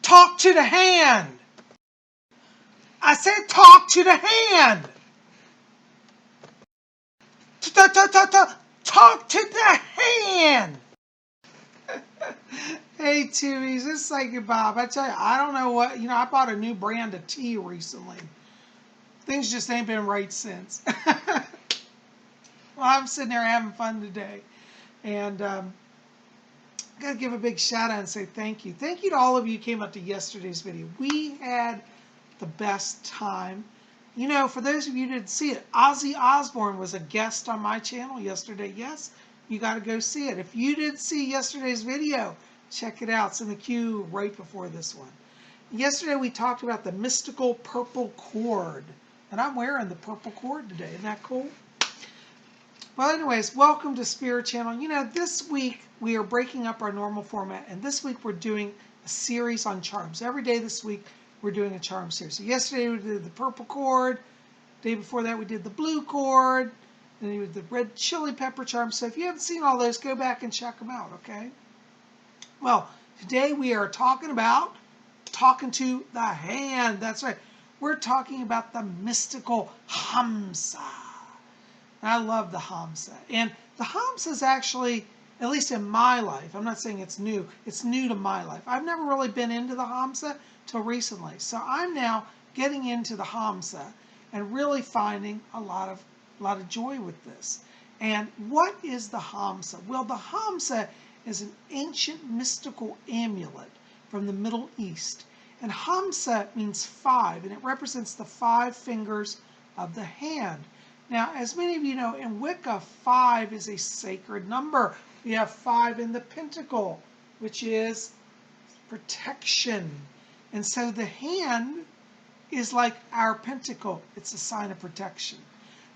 Talk to the hand. I said talk to the hand. Talk to the hand. Hey, Tumies, this is Psychic Bob. I tell you, I don't know what, I bought a new brand of tea recently. Things just ain't been right since. Well, I'm sitting there having fun today. And I got to give a big shout out and say thank you. Thank you to all of you who came up to yesterday's video. We had the best time. For those of you who didn't see it, Ozzy Osbourne was a guest on my channel yesterday. Yes, you got to go see it. If you didn't see yesterday's video, check it out. It's in the queue right before this one. Yesterday we talked about the mystical purple cord. And I'm wearing the purple cord today. Isn't that cool? Well, anyways, welcome to Spirit Channel. This week we are breaking up our normal format. And this week we're doing a series on charms. Every day this week we're doing a charm series. So yesterday we did the purple cord. The day before that we did the blue cord. And then we did the red chili pepper charm. So if you haven't seen all those, go back and check them out, okay? Well, today we are talking to the hand. That's right. We're talking about the mystical Hamsa. And I love the Hamsa. And the Hamsa is actually, at least in my life, I'm not saying it's new to my life. I've never really been into the Hamsa till recently. So I'm now getting into the Hamsa and really finding a lot of joy with this. And what is the Hamsa? Well, the Hamsa is an ancient mystical amulet from the Middle East. And Hamsa means 5, and it represents the 5 fingers of the hand. Now, as many of you know, in Wicca, 5 is a sacred number. We have 5 in the pentacle, which is protection. And so the hand is like our pentacle. It's a sign of protection.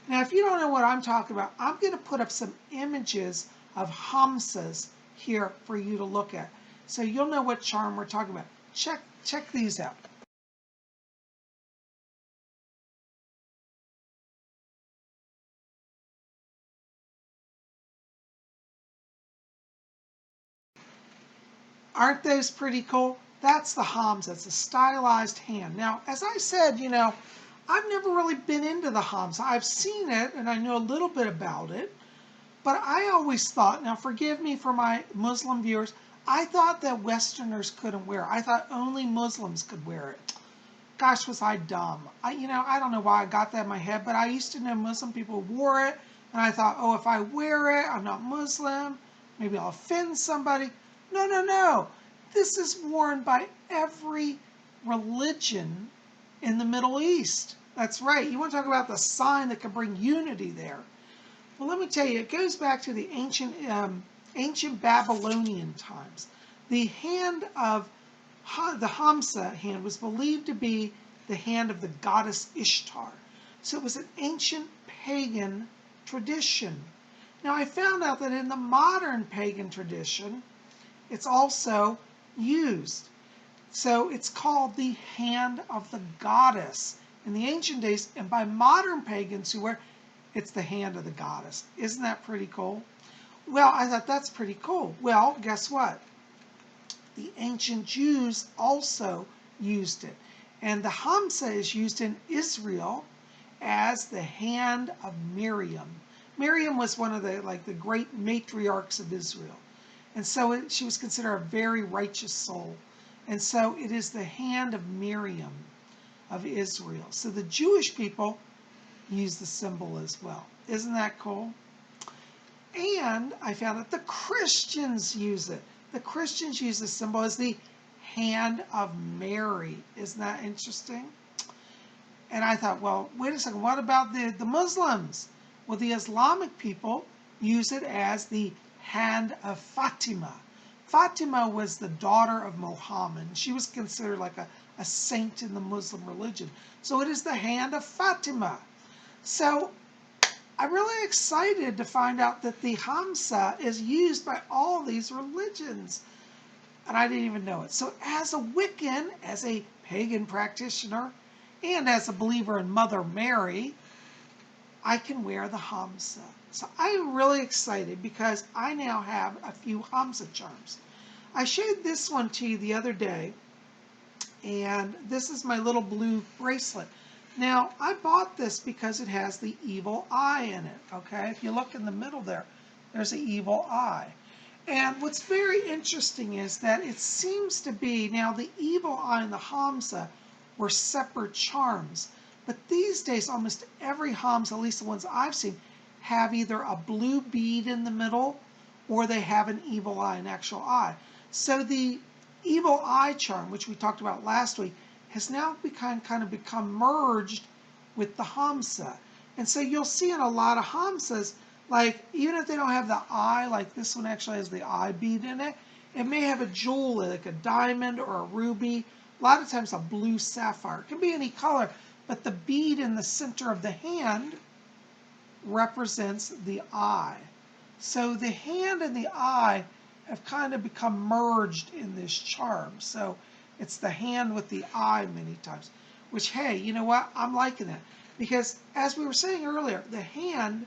Now, if you don't know what I'm talking about, I'm going to put up some images of Hamsas here for you to look at. So you'll know what charm we're talking about. Check these out. Aren't those pretty cool? That's the Hamsa. It's a stylized hand. Now, as I said, I've never really been into the Hamsa. I've seen it and I know a little bit about it, but I always thought, now forgive me for my Muslim viewers, I thought that Westerners couldn't wear it. I thought only Muslims could wear it. Gosh, was I dumb. I don't know why I got that in my head, but I used to know Muslim people wore it, and I thought, oh, if I wear it, I'm not Muslim. Maybe I'll offend somebody. No, no, no. This is worn by every religion in the Middle East. That's right. You want to talk about the sign that can bring unity there. Well, let me tell you, it goes back to the ancient Babylonian times. The hand of the Hamsa hand was believed to be the hand of the goddess Ishtar. So it was an ancient pagan tradition. Now I found out that in the modern pagan tradition, it's also used. So it's called the hand of the goddess in the ancient days, and by modern pagans who wear it's the hand of the goddess. Isn't that pretty cool? Well, I thought that's pretty cool. Well, guess what? The ancient Jews also used it. And the Hamsa is used in Israel as the hand of Miriam. Miriam was one of the great matriarchs of Israel. And so she was considered a very righteous soul. And so it is the hand of Miriam of Israel. So the Jewish people use the symbol as well. Isn't that cool? And I found that the Christians use it. The Christians use the symbol as the hand of Mary. Isn't that interesting? And I thought, well, wait a second, what about the Muslims? Well, the Islamic people use it as the hand of Fatima. Fatima was the daughter of Muhammad. She was considered like a saint in the Muslim religion. So it is the hand of Fatima. So I'm really excited to find out that the Hamsa is used by all these religions. And I didn't even know it. So as a Wiccan, as a pagan practitioner, and as a believer in Mother Mary, I can wear the Hamsa. So I'm really excited because I now have a few Hamsa charms. I showed this one to you the other day. And this is my little blue bracelet. Now, I bought this because it has the evil eye in it, okay? If you look in the middle there, there's the evil eye. And what's very interesting is that it seems to be, now the evil eye and the Hamsa were separate charms, but these days almost every Hamsa, at least the ones I've seen, have either a blue bead in the middle or they have an evil eye, an actual eye. So the evil eye charm, which we talked about last week, has now kind of become merged with the Hamsa. And so you'll see in a lot of Hamsas, like even if they don't have the eye, like this one actually has the eye bead in it, it may have a jewel like a diamond or a ruby, a lot of times a blue sapphire. It can be any color, but the bead in the center of the hand represents the eye. So the hand and the eye have kind of become merged in this charm. So it's the hand with the eye many times, which, hey, you know what? I'm liking that because as we were saying earlier, the hand,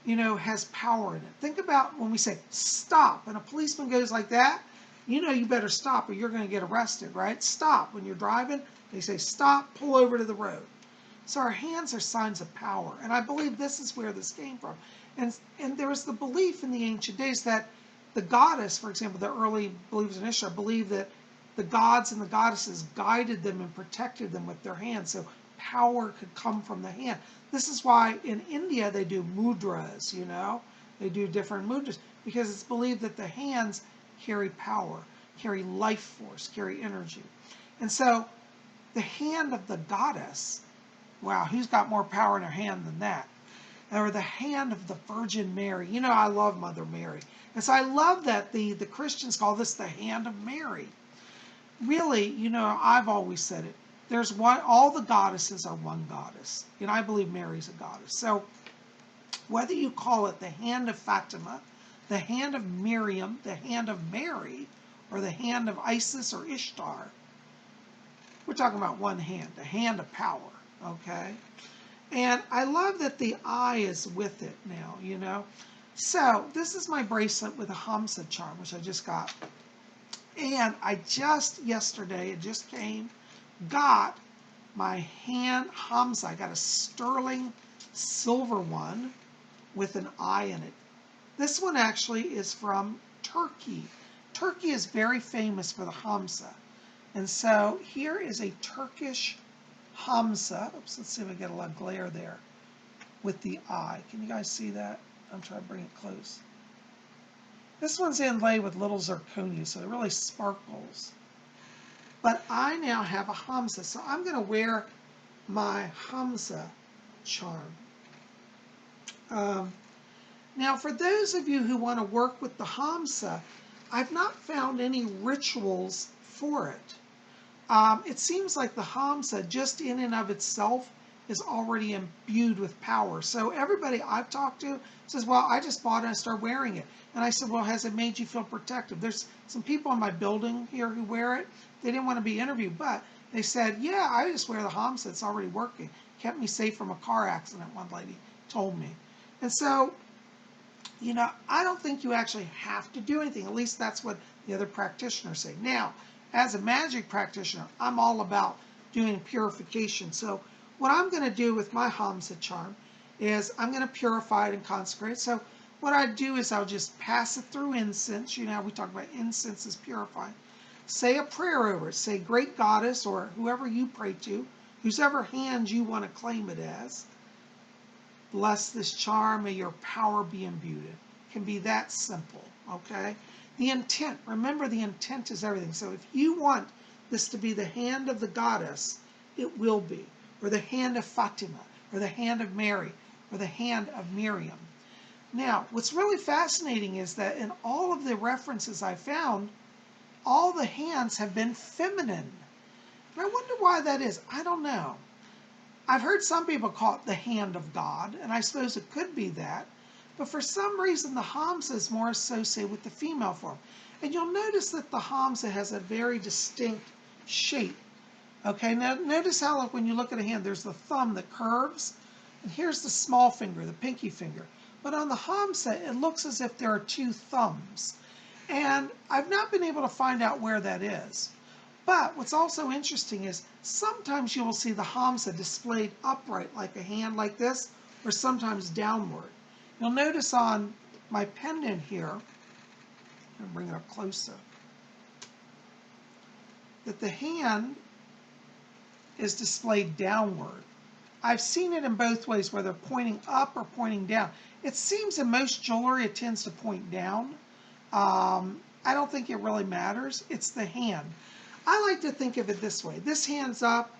has power in it. Think about when we say stop and a policeman goes like that, you better stop or you're going to get arrested, right? Stop. When you're driving, they say stop, pull over to the road. So our hands are signs of power. And I believe this is where this came from. And there was the belief in the ancient days that the goddess, for example, the early believers in Israel, believed that the gods and the goddesses guided them and protected them with their hands. So power could come from the hand. This is why in India they do mudras, They do different mudras because it's believed that the hands carry power, carry life force, carry energy. And so the hand of the goddess, wow, who's got more power in her hand than that? Or the hand of the Virgin Mary. I love Mother Mary. And so I love that the Christians call this the hand of Mary. Really, I've always said it. There's one, all the goddesses are one goddess. I believe Mary's a goddess. So whether you call it the hand of Fatima, the hand of Miriam, the hand of Mary, or the hand of Isis or Ishtar, we're talking about one hand, the hand of power, okay? And I love that the eye is with it now, So this is my bracelet with a Hamsa charm, which I just got. And I just yesterday, it just came, got my hand Hamsa. I got a sterling silver one with an eye in it. This one actually is from Turkey. Turkey is very famous for the Hamsa. And so here is a Turkish Hamsa. Oops, let's see if I get a lot of glare there with the eye. Can you guys see that? I'm trying to bring it close. This one's inlaid with little zirconia, so it really sparkles. But I now have a Hamsa, so I'm going to wear my Hamsa charm. Now, for those of you who want to work with the Hamsa, I've not found any rituals for it. It seems like the Hamsa, just in and of itself, is already imbued with power. So everybody I've talked to says, well, I just bought it and I started wearing it. And I said, well, has it made you feel protective? There's some people in my building here who wear it. They didn't want to be interviewed, but they said, yeah, I just wear the Hamsa. It's already working. Kept me safe from a car accident, one lady told me. And so, I don't think you actually have to do anything. At least that's what the other practitioners say. Now, as a magic practitioner, I'm all about doing purification. So what I'm going to do with my Hamsa charm is I'm going to purify it and consecrate. So what I do is I'll just pass it through incense. We talk about incense is purifying. Say a prayer over it. Say, great goddess, or whoever you pray to, whosever hand you want to claim it as. Bless this charm. May your power be imbued. It can be that simple, okay? The intent. Remember, the intent is everything. So if you want this to be the hand of the goddess, it will be. Or the hand of Fatima, or the hand of Mary, or the hand of Miriam. Now, what's really fascinating is that in all of the references I found, all the hands have been feminine. And I wonder why that is. I don't know. I've heard some people call it the hand of God, and I suppose it could be that. But for some reason, the Hamsa is more associated with the female form. And you'll notice that the Hamsa has a very distinct shape. Okay, now notice how, like, when you look at a hand, there's the thumb that curves, and here's the small finger, the pinky finger. But on the Hamsa, it looks as if there are two thumbs. And I've not been able to find out where that is. But what's also interesting is sometimes you will see the Hamsa displayed upright, like a hand like this, or sometimes downward. You'll notice on my pendant here, I'm going to bring it up closer, that the hand is displayed downward. I've seen it in both ways, whether pointing up or pointing down. It seems in most jewelry it tends to point down. I don't think it really matters. It's the hand. I like to think of it this way. This hand's up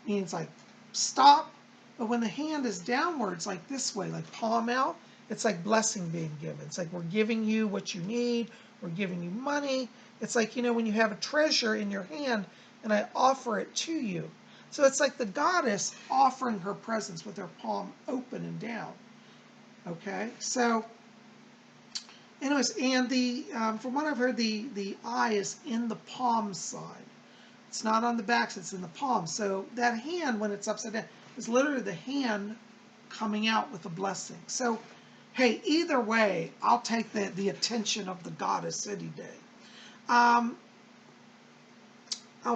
means like stop, but when the hand is downwards like this way, like palm out, it's like blessing being given. It's like we're giving you what you need, we're giving you money. It's like, you know, when you have a treasure in your hand and I offer it to you. So it's like the goddess offering her presence with her palm open and down. Okay, so anyways, and from what I've heard, the eye is in the palm side. It's not on the back, it's in the palm. So that hand, when it's upside down, is literally the hand coming out with a blessing. So, hey, either way, I'll take the attention of the goddess any day. I'll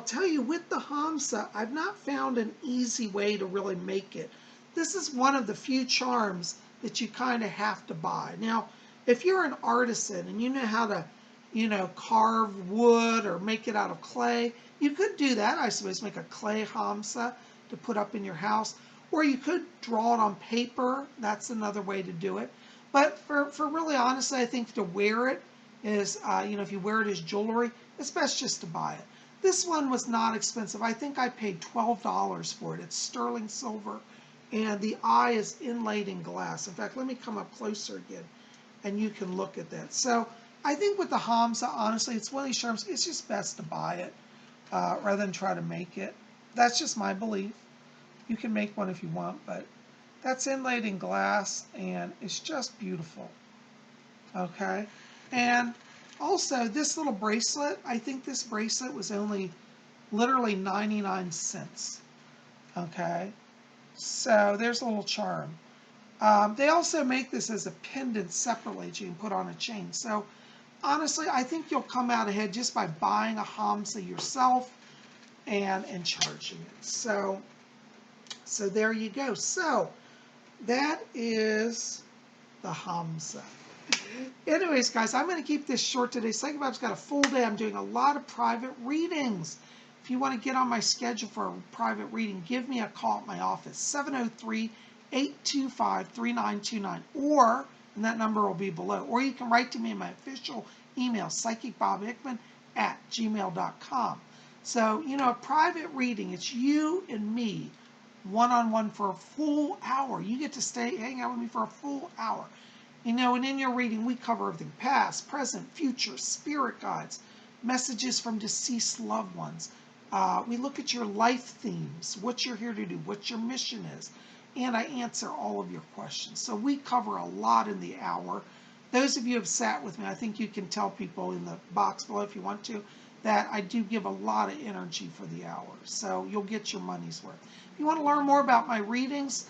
tell you, with the Hamsa, I've not found an easy way to really make it. This is one of the few charms that you kind of have to buy. Now, if you're an artisan and you know how to, you know, carve wood or make it out of clay, you could do that, I suppose, make a clay Hamsa to put up in your house. Or you could draw it on paper. That's another way to do it. But for really honestly, I think to wear it is, you know, if you wear it as jewelry, it's best just to buy it. This one was not expensive. I think I paid $12 for it. It's sterling silver, and the eye is inlaid in glass. In fact, let me come up closer again, and you can look at that. So I think with the Hamsa, honestly, it's one of these charms, it's just best to buy it rather than try to make it. That's just my belief. You can make one if you want, but that's inlaid in glass, and it's just beautiful. Okay, and also this little bracelet, I think this bracelet was only literally 99 cents. Okay, so there's a little charm. They also make this as a pendant separately that you can put on a chain. So honestly, I think you'll come out ahead just by buying a Hamsa yourself and charging it. So there you go. So that is the Hamsa. Anyways, guys, I'm going to keep this short today. PsychicBob's got a full day. I'm doing a lot of private readings. If you want to get on my schedule for a private reading, give me a call at my office, 703-825-3929, or, and that number will be below, or you can write to me in my official email, PsychicBobHickman@gmail.com. So, you know, a private reading, it's you and me, one-on-one for a full hour. You get to hang out with me for a full hour. You know, and in your reading, we cover everything: past, present, future, spirit guides, messages from deceased loved ones. We look at your life themes, what you're here to do, what your mission is, and I answer all of your questions. So we cover a lot in the hour. Those of you who have sat with me, I think you can tell people in the box below if you want to, that I do give a lot of energy for the hour. So you'll get your money's worth. If you want to learn more about my readings,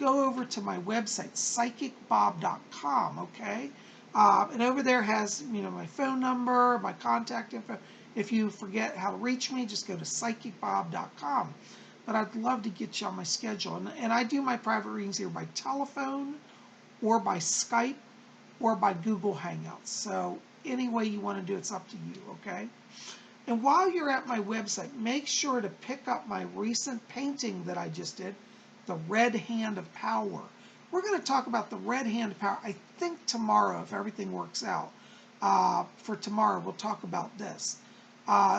go over to my website, PsychicBob.com, okay? And over there has, you know, my phone number, my contact info. If you forget how to reach me, just go to PsychicBob.com. But I'd love to get you on my schedule. And I do my private readings here by telephone or by Skype or by Google Hangouts. So any way you want to do it's up to you, okay? And while you're at my website, make sure to pick up my recent painting that I just did, The Red Hand of Power. We're going to talk about the Red Hand of Power, I think tomorrow, if everything works out. For tomorrow, we'll talk about this.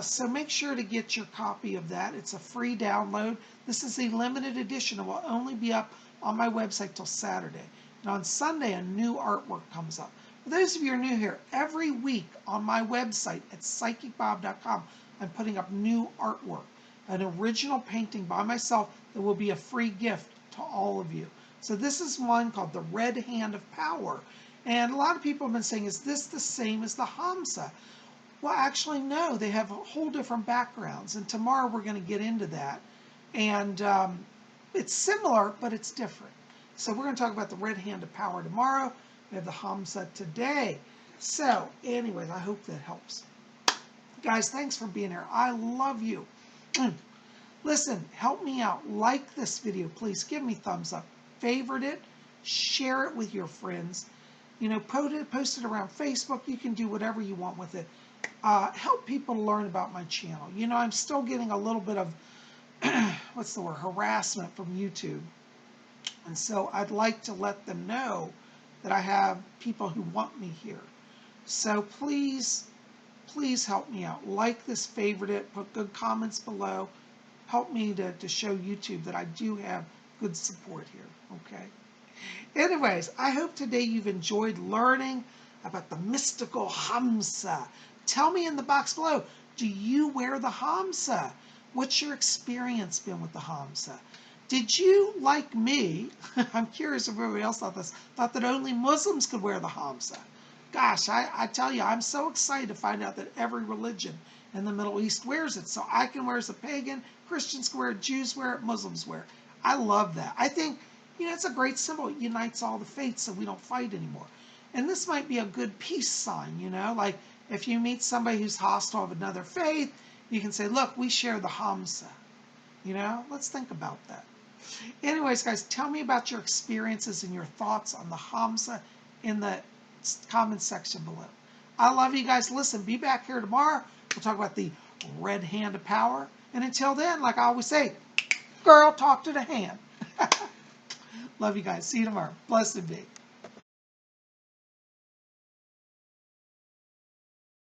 So make sure to get your copy of that. It's a free download. This is a limited edition. It will only be up on my website till Saturday. And on Sunday, a new artwork comes up. For those of you who are new here, every week on my website at PsychicBob.com, I'm putting up new artwork, an original painting by myself that will be a free gift to all of you. So this is one called The Red Hand of Power. And a lot of people have been saying, is this the same as the Hamsa? Well, actually, no. They have a whole different backgrounds. And tomorrow we're going to get into that. And it's similar, but it's different. So we're going to talk about the Red Hand of Power tomorrow. We have the Hamsa today. So anyways, I hope that helps. guys, thanks for being here. I love you. Listen, help me out. Like this video, please. Give me thumbs up. Favorite it. Share it with your friends. You know, post it around Facebook. You can do whatever you want with it. Help people learn about my channel. You know, I'm still getting a little bit of, what's the word, harassment from YouTube. And so I'd like to let them know that I have people who want me here. So please, please help me out. Like this, favorite it, put good comments below. Help me to show YouTube that I do have good support here, okay? Anyways, I hope today you've enjoyed learning about the mystical Hamsa. Tell me in the box below, do you wear the Hamsa? What's your experience been with the Hamsa? Did you, like me, I'm curious if everybody else thought this, thought that only Muslims could wear the Hamsa? Gosh, I tell you, I'm so excited to find out that every religion in the Middle East wears it. So I can wear it as a pagan, Christians can wear it, Jews wear it, Muslims wear it. I love that. I think, you know, it's a great symbol. It unites all the faiths so we don't fight anymore. And this might be a good peace sign, you know, like if you meet somebody who's hostile of another faith, you can say, look, we share the Hamsa. You know, let's think about that. Anyways, guys, tell me about your experiences and your thoughts on the Hamsa in the comment section below. I love you guys. Listen, be back here tomorrow. We'll talk about the red hand of power. And until then, like I always say, girl, talk to the hand. Love you guys. See you tomorrow. Blessed be.